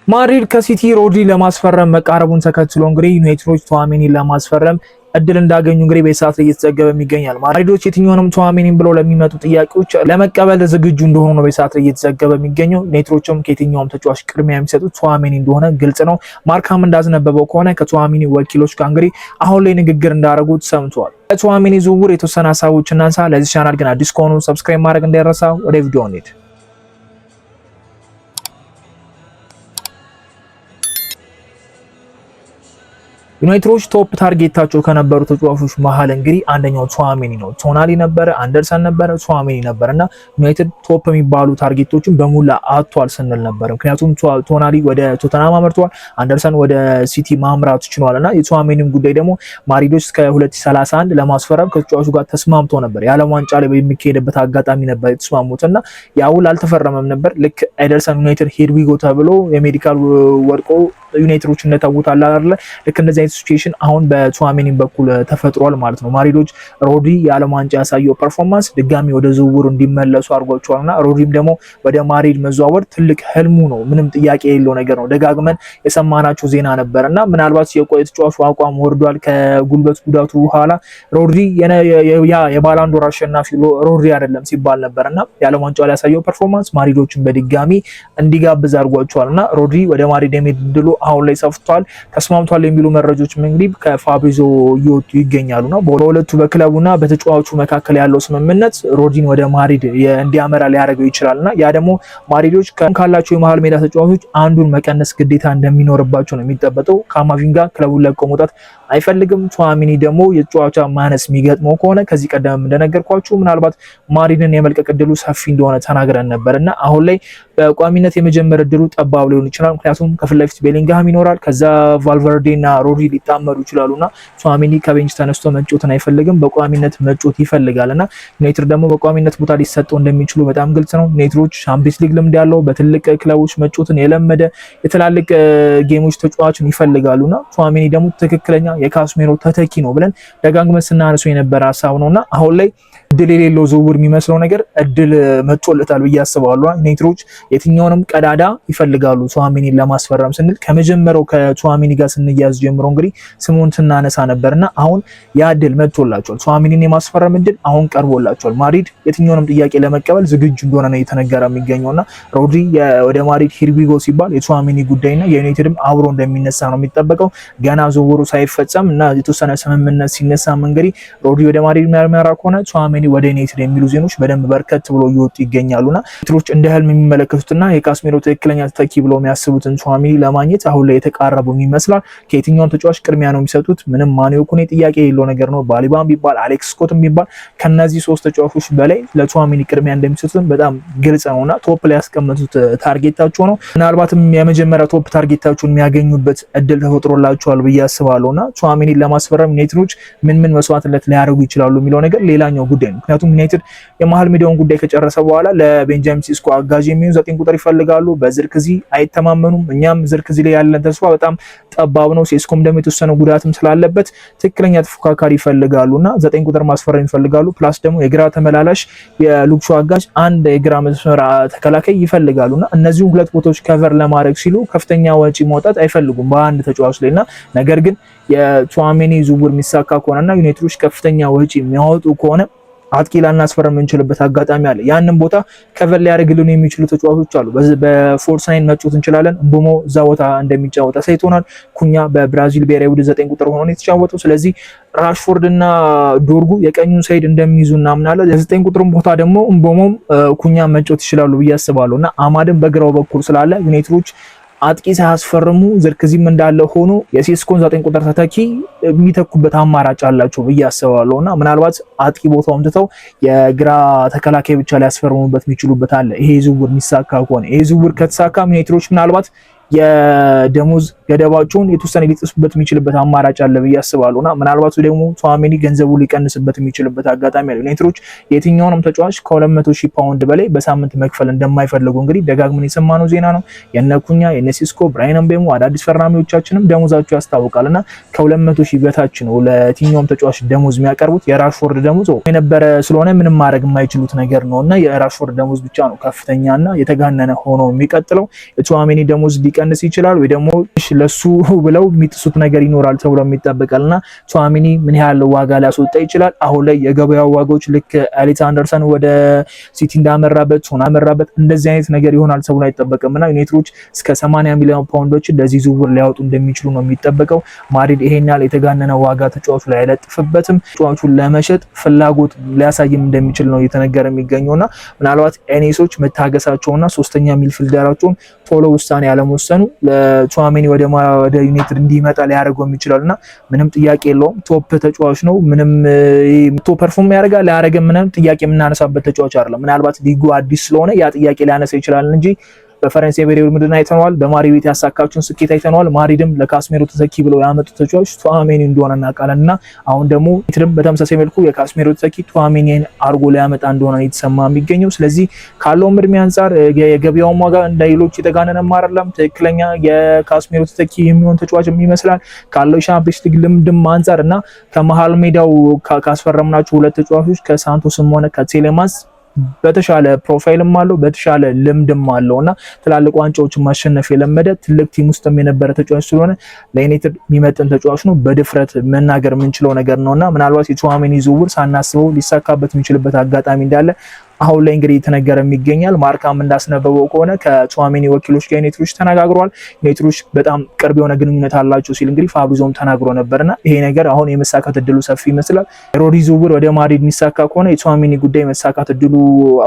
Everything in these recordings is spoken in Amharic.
ማድሪድ ከሲቲ ሮድሪ ለማስፈረም መቃረቡን ተከትሎ እንግዲህ ዩናይትዶች ቱዋሜኒን ለማስፈረም እድል እንዳገኙ እንግዲህ በሰዓት ላይ እየተዘገበ ይገኛል። ማድሪዶች የትኛውንም ቱዋሜኒን ብለው ለሚመጡ ጥያቄዎች ለመቀበል ዝግጁ እንደሆኑ ነው በሰዓት ላይ እየተዘገበ የሚገኘው። ዩናይትዶችም ከየትኛውም ተጫዋች ቅድሚያ የሚሰጡት ቱዋሜኒን እንደሆነ ግልጽ ነው። ማርካም እንዳዝነበበው ከሆነ ከቱዋሜኒ ወኪሎች ጋር እንግዲህ አሁን ላይ ንግግር እንዳደረጉት ሰምቷል። ለቱዋሜኒ ዝውውር የተወሰነ ሀሳቦች እናንሳ። ለዚህ ቻናል ግን አዲስ ከሆኑ ሰብስክራይብ ማድረግ እንዳይረሳ። ወደ ቪዲዮ እንሂድ። ዩናይትዶች ቶፕ ታርጌታቸው ከነበሩ ተጫዋቾች መሃል እንግዲህ አንደኛው ቱዋሜኒ ነው። ቶናሊ ነበረ፣ አንደርሰን ነበረ፣ ቱዋሜኒ ነበርና ዩናይትድ ቶፕ የሚባሉ ታርጌቶችን በሙላ አጥቷል ስንል ነበር። ምክንያቱም ቶናሊ ወደ ቶተናም አመርቷል፣ አንደርሰን ወደ ሲቲ ማምራት ችሏልና የቱዋሜኒን ጉዳይ ደግሞ ማድሪዶች እስከ 2031 ለማስፈረም ከተጫዋቹ ጋር ተስማምቶ ነበር። የዓለም ዋንጫ ላይ በሚካሄድበት አጋጣሚ ነበር የተስማሙትና ያውል አልተፈረመም ነበር። ልክ ኤደርሰን ዩናይትድ ሄድ ዊጎ ተብሎ የሜዲካል ወድቆ ዩናይትዶች እንደታውታል አይደለ? ልክ እንደዚህ አይነት ሲቹዌሽን አሁን በቱዋሜኒ በኩል ተፈጥሯል ማለት ነው። ማድሪዶች ሮድሪ የዓለም ዋንጫ ያሳየው ፐርፎርማንስ ድጋሚ ወደ ዝውውሩ እንዲመለሱ አድርጓቸዋልና ሮድሪም ደግሞ ወደ ማድሪድ መዘዋወር ትልቅ ህልሙ ነው። ምንም ጥያቄ የሌለው ነገር ነው። ደጋግመን የሰማናቸው ዜና ነበርና ምናልባት የተጫዋቹ አቋም ወርዷል ከጉልበት ጉዳቱ በኋላ ሮድሪ የባላንዶር አሸናፊ ሮድሪ አይደለም ሲባል ነበርና የዓለም ዋንጫ ላይ ያሳየው ፐርፎርማንስ ማድሪዶችን በድጋሚ እንዲጋብዝ አድርጓቸዋልና ሮድሪ ወደ ማድሪድ የሚድሉ አሁን ላይ ሰፍቷል፣ ተስማምቷል የሚሉ መረጃዎች እንግዲህ ከፋብሪዞ እየወጡ ይገኛሉና በሁለቱ በክለቡና በተጫዋቹ መካከል ያለው ስምምነት ሮድሪን ወደ ማድሪድ እንዲያመራ ሊያደርገው ይችላልና ያ ደግሞ ማድሪዶች ካላቸው የመሃል ሜዳ ተጫዋቾች አንዱን መቀነስ ግዴታ እንደሚኖርባቸው ነው የሚጠበቀው። ካማቪንጋ ክለቡን ለቆ መውጣት አይፈልግም። ቱዋሜኒ ደግሞ የጨዋታ ማነስ የሚገጥመው ከሆነ ከዚህ ቀደም እንደነገርኳችሁ ምናልባት ማድሪድን የመልቀቅ እድሉ ሰፊ እንደሆነ ተናግረን ነበርና አሁን ላይ በቋሚነት የመጀመር እድሉ ጠባብ ሊሆን ይችላል። ምክንያቱም ከፊት ለፊት ቤሊንግሃም ይኖራል፣ ከዛ ቫልቨርዴና ሮድሪ ሊጣመሩ ይችላሉና ቱዋሜኒ ከቤንች ተነስቶ መጫወትን አይፈልግም፣ በቋሚነት መጫወት ይፈልጋልና ዩናይትድ ደግሞ በቋሚነት ቦታ ሊሰጠው እንደሚችሉ በጣም ግልጽ ነው። ዩናይትዶች ቻምፒየንስ ሊግ ልምድ ያለው በትልቅ ክለቦች መጫወትን የለመደ የትላልቅ ጌሞች ተጫዋችን ይፈልጋሉና ቱዋሜኒ ደግሞ ትክክለኛ የካስሜሮ ተተኪ ነው ብለን ደጋግመን ስናነሳው የነበረ ሀሳብ ነውና አሁን ላይ እድል የሌለው ዝውውር የሚመስለው ነገር እድል መጥቶለታል ብዬ አስባለሁ። ዩናይትዶች የትኛውንም ቀዳዳ ይፈልጋሉ ቱዋሜኒን ለማስፈረም ስንል ከመጀመሪያው ከቱዋሜኒ ጋር ስንያዝ ጀምሮ እንግዲህ ስሙን ስናነሳ ነበርና አሁን ያ እድል መጥቶላቸዋል። ቱዋሜኒን የማስፈረም እድል አሁን ቀርቦላቸዋል። ማድሪድ የትኛውንም ጥያቄ ለመቀበል ዝግጁ እንደሆነ ነው የተነገረ የሚገኘውና ሮድሪ ወደ ማድሪድ ሂርቢጎ ሲባል የቱዋሜኒ ጉዳይና የዩናይትድም አብሮ እንደሚነሳ ነው የሚጠበቀው። ገና ዝውውሩ ሳይፈጸም እና የተወሰነ ስምምነት ሲነሳም እንግዲህ ሮድሪ ወደ ማድሪድ የሚያመራ ከሆነ ቱዋሜኒ ወደ ዩናይትድ የሚሉ ዜናዎች በደንብ በርከት ብሎ እየወጡ ይገኛሉና ዩናይትዶች እንደ ህልም የሚመለከቱትና የካስሜሮ ትክክለኛ ተተኪ ብለው የሚያስቡትን ቱዋሜኒ ለማግኘት አሁን ላይ የተቃረቡ ይመስላል። ከየትኛውም ተጫዋች ቅድሚያ ነው የሚሰጡት። ምንም ማኒዮ ኩኔ ጥያቄ የሌለው ነገር ነው። ባሊባም ቢባል አሌክስ ስኮትም ቢባል ከነዚህ ሶስት ተጫዋቾች በላይ ለቱዋሜኒ ቅድሚያ እንደሚሰጡት በጣም ግልጽ ነውና ቶፕ ላይ ያስቀመጡት ታርጌታቸው ነው። ምናልባትም የመጀመሪያ ቶፕ ታርጌታቸውን የሚያገኙበት እድል ተፈጥሮላቸዋል ብዬ አስባለሁና ቱዋሜኒን ለማስፈረም ዩናይትዶች ምን መስዋዕትነት ሊያደርጉ ይችላሉ የሚለው ነገር ሌላኛው ጉዳይ ነው። ምክንያቱም ዩናይትድ የመሃል ሜዳውን ጉዳይ ከጨረሰ በኋላ ለቤንጃሚን ሴስኮ አጋዥ የሚሆን 9 ቁጥር ይፈልጋሉ። በዝርክዚ አይተማመኑም። እኛም ዝርክዚ ላይ ያለን ተስፋ በጣም ጠባብ ነው። ሴስኮም ደግሞ የተወሰነ ጉዳትም ስላለበት ትክክለኛ ተፎካካሪ ይፈልጋሉና 9 ቁጥር ማስፈረም ይፈልጋሉ። ፕላስ ደግሞ የግራ ተመላላሽ የሉክሾ አጋዥ አንድ የግራ መስመር ተከላካይ ይፈልጋሉና እነዚህ ሁለት ቦታዎች ከቨር ለማድረግ ሲሉ ከፍተኛ ወጪ ማውጣት አይፈልጉም በአንድ ተጫዋች ላይና ነገር ግን የቱዋሜኒ ዝውውር የሚሳካ ከሆነና ዩናይትዶች ከፍተኛ ወጪ የሚያወጡ ከሆነ አጥቂ ላናስፈረም የምንችልበት አጋጣሚ አለ። ያንን ቦታ ከቨር ሊያደርግልን የሚችሉ ተጫዋቾች አሉ። በፎርስ ናይን መጫወት እንችላለን። እምቦሞ እዛ ቦታ እንደሚጫወት አሳይቶናል። ኩኛ በብራዚል ብሔራዊ ቡድን 9 ቁጥር ሆኖ የተጫወተው። ስለዚህ ራሽፎርድ እና ዶርጉ የቀኙን ሳይድ እንደሚይዙ እናምናለን። የ9 ቁጥሩን ቦታ ደግሞ እምቦሞም ኩኛ መጫወት ይችላሉ ብዬ አስባለሁና አማድን በግራው በኩል ስላለ ዩናይትዶች አጥቂ ሳያስፈርሙ ዝርክዚም እንዳለ ሆኖ የሴስኮን 9 ቁጥር ተተኪ የሚተኩበት አማራጭ አላቸው ብዬ አስባለሁና ምናልባት አጥቂ ቦታውን ትተው የግራ ተከላካይ ብቻ ሊያስፈርሙበት የሚችሉበት አለ። ይሄ ዝውውር የሚሳካ ከሆነ ይሄ ዝውውር ከተሳካ ዩናይትዶች ምናልባት የደሞዝ ገደባቸውን የተወሰነ ሊጥሱበት የሚችልበት አማራጭ አለ ብዬ አስባለሁና ምናልባት ደግሞ ቱዋሜኒ ገንዘቡ ሊቀንስበት የሚችልበት አጋጣሚ አለ። ዩናይትዶች የትኛውንም ተጫዋች ከ200,000 ፓውንድ በላይ በሳምንት መክፈል እንደማይፈልጉ እንግዲህ ደጋግመን የሰማነው ዜና ነው። የነኩኛ የነሲስኮ ብራያን ምቤሞ አዳዲስ ፈራሚዎቻችንም ደሞዛቸው ያስታውቃልና ከ200,000 በታች ነው ለየትኛውም ተጫዋች ደሞዝ የሚያቀርቡት። የራሽፎርድ ደሞዝ የነበረ ስለሆነ ምንም ማድረግ የማይችሉት ነገር ነውና የራሽፎርድ ደሞዝ ብቻ ነው ከፍተኛና የተጋነነ ሆኖ የሚቀጥለው። የቱዋሜኒ ደሞዝ ሊቀንስ ይችላል ወይ ደግሞ ለሱ ብለው የሚጥሱት ነገር ይኖራል ተብሎ የሚጠበቃልና ቹዋሜኒ ምን ያህል ዋጋ ሊያስወጣ ይችላል? አሁን ላይ የገበያው ዋጋዎች ልክ ኤሊት አንደርሰን ወደ ሲቲ እንዳመራበት ሶና መራበት እንደዚህ አይነት ነገር ይሆናል ተብሎ አይጠበቅምና ዩናይትዶች እስከ 80 ሚሊዮን ፓውንዶች ለዚህ ዝውውር ሊያወጡ እንደሚችሉ ነው የሚጠበቀው። ማድሪድ ይሄን ያህል የተጋነነ ዋጋ ተጫዋቹ ላይ አይለጥፍበትም። ተጫዋቹን ለመሸጥ ፍላጎት ሊያሳይም እንደሚችል ነው እየተነገረ የሚገኘውና ምናልባት ኤኔሶች መታገሳቸውና ሶስተኛ ሚድፊልደራቸውን ቶሎ ውሳኔ ያለመወሰኑ ለቹዋሜኒ ወደ ዩናይትድ እንዲመጣ ሊያደርገው ይችላልና ምንም ጥያቄ የለውም። ቶፕ ተጫዋች ነው። ምንም ቶፕ ፐርፎርም ያደርጋል አያደርግም ምንም ጥያቄ የምናነሳበት ተጫዋች አይደለም። ምናልባት ሊጉ አዲስ ስለሆነ ያ ጥያቄ ሊያነሳ ይችላል እንጂ በፈረንሳይ ብሔራዊ ቡድን አይተነዋል። በማሪ ቤት ያሳካቸውን ስኬት አይተነዋል። ማሪድም ለካስሜሮ ተተኪ ብለው ያመጡት ተጫዋች ቹዋሜኒ እንደሆነ እናውቃለንና አሁን ደግሞ ዩናይትድም በተመሳሳይ መልኩ የካስሜሮ ተተኪ ቹዋሜኒን አርጎ ሊያመጣ እንደሆነ የተሰማ የሚገኘው። ስለዚህ ካለው እድሜ አንፃር የገበያውን ዋጋ እንዳይሎች የተጋነነም አይደለም። ትክክለኛ የካስሜሮ ተተኪ የሚሆን ተጫዋች ይመስላል ካለው ሻምፒዮንስ ሊግ ልምድም አንፃር እና ከመሃል ሜዳው ካስፈረምናቸው ሁለት ተጫዋቾች ከሳንቶስም ሆነ ከቴሌማንስ በተሻለ ፕሮፋይልም አለው በተሻለ ልምድም አለውና ትላልቅ ዋንጫዎችን ማሸነፍ የለመደ ትልቅ ቲም ውስጥም የነበረ ተጫዋች ስለሆነ ለዩናይትድ የሚመጥን ተጫዋች ነው። በድፍረት መናገር የምንችለው ነገር ነውና ምናልባት የቹዋሜኒ ዝውውር ሳናስበው ሊሳካበት የሚችልበት አጋጣሚ እንዳለ አሁን ላይ እንግዲህ የተነገረ የሚገኛል። ማርካም እንዳስነበበው ከሆነ ከቹዋሜኒ ወኪሎች ጋር ዩናይትዶች ተነጋግሯል። ዩናይትዶች በጣም ቅርብ የሆነ ግንኙነት አላቸው ሲል እንግዲህ ፋብሪዞም ተናግሮ ነበርና ይሄ ነገር አሁን የመሳካት እድሉ ሰፊ ይመስላል። የሮዲ ዝውውር ወደ ማድሪድ የሚሳካ ከሆነ የቹዋሜኒ ጉዳይ መሳካት እድሉ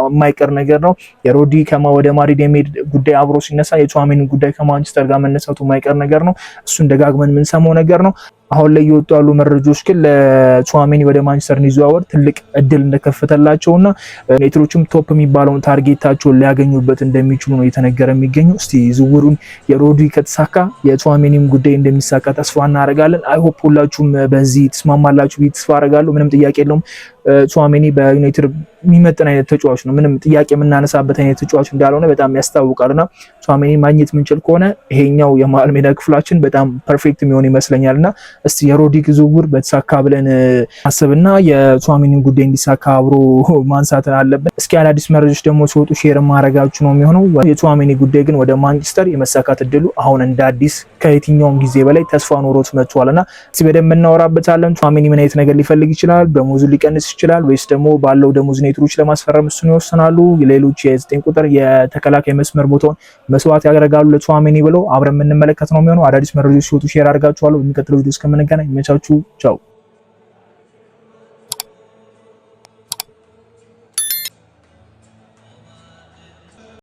የማይቀር ነገር ነው። የሮዲ ወደ ማድሪድ የሚሄድ ጉዳይ አብሮ ሲነሳ የቹዋሜኒ ጉዳይ ከማንቸስተር ጋር መነሳቱ የማይቀር ነገር ነው። እሱን ደጋግመን የምንሰማው ነገር ነው። አሁን ላይ የወጡ ያሉ መረጃዎች ግን ለቹዋሜኒ ወደ ማንቸስተር እንዲዘዋወር ትልቅ እድል እንደከፈተላቸውና ዩናይትዶችም ቶፕ የሚባለውን ታርጌታቸውን ሊያገኙበት እንደሚችሉ ነው የተነገረ የሚገኘው። እስቲ ዝውውሩን የሮዲ ከተሳካ የቹዋሜኒም ጉዳይ እንደሚሳካ ተስፋ እናደርጋለን። አይ ሆፕ ሁላችሁም በዚህ ተስማማላችሁ ብዬ ተስፋ አደርጋለሁ። ምንም ጥያቄ የለውም። ቹዋሜኒ በዩናይትድ የሚመጥን አይነት ተጫዋች ነው። ምንም ጥያቄ የምናነሳበት አይነት ተጫዋች እንዳልሆነ በጣም ያስታውቃልና ቹዋሜኒ ማግኘት የምንችል ከሆነ ይሄኛው የመሃል ሜዳ ክፍላችን በጣም ፐርፌክት የሚሆን ይመስለኛልና እስቲ የሮዲ ዝውውር በተሳካ ብለን አስብና የቹዋሜኒን ጉዳይ እንዲሳካ አብሮ ማንሳት አለብን። እስኪ አዳዲስ መረጃዎች ደግሞ ሲወጡ ሼር ማድረጋችሁ ነው የሚሆነው። የቹዋሜኒ ጉዳይ ግን ወደ ማንቸስተር የመሳካት እድሉ አሁን እንደ አዲስ ከየትኛውም ጊዜ በላይ ተስፋ ኖሮት መጥቷልና እስቲ በደንብ እናወራበታለን። ቹዋሜኒ ምን አይነት ነገር ሊፈልግ ይችላል? ደሞዙ ሊቀንስ ይችላል ወይስ ደግሞ ባለው ደሞዝ ዩናይትዶች ለማስፈረም እሱን ይወስናሉ? ሌሎች የ9 ቁጥር የተከላካይ መስመር ቦታውን መስዋዕት ያደርጋሉ ለቹዋሜኒ ብለው አብረን የምንመለከት ነው የሚሆነው። አዳዲስ መረጃዎች ሲወጡ ሼር አድርጋችኋለሁ። በሚቀጥለው ቪዲዮ እስከምንገናኝ መቻችሁ ቻው።